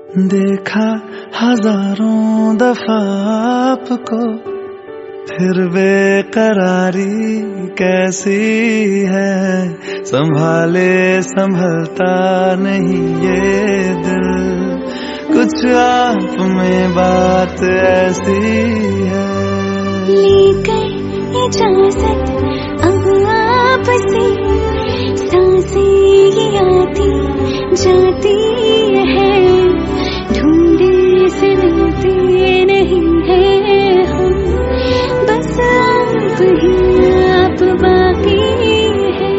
देखा हजारों दफा आपको, फिर बेकरारी कैसी है। संभाले संभलता नहीं ये दिल, कुछ आप में बात ऐसी है। लेकर इजाजत अब आपसे, सांसें ये आती जाती है। ढूंढे से मिलते नहीं है हम, बस आप ही आप बाकी है।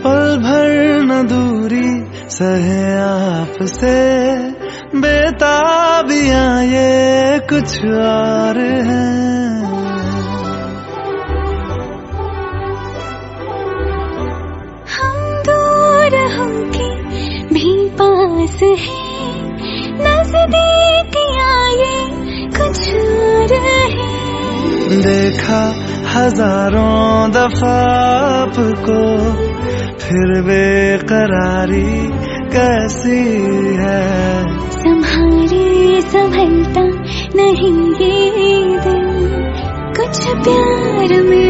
पल भर न दूरी सहे आपसे, बेताबियां ये कुछ और हैं। हम दूर होके भी पास हैं, नजदीकियां ये कुछ और है। देखा हजारों दफा आपको, फिर बेकरारी कैसी है। संभाले संभलता नहीं ये दिल, कुछ प्यार में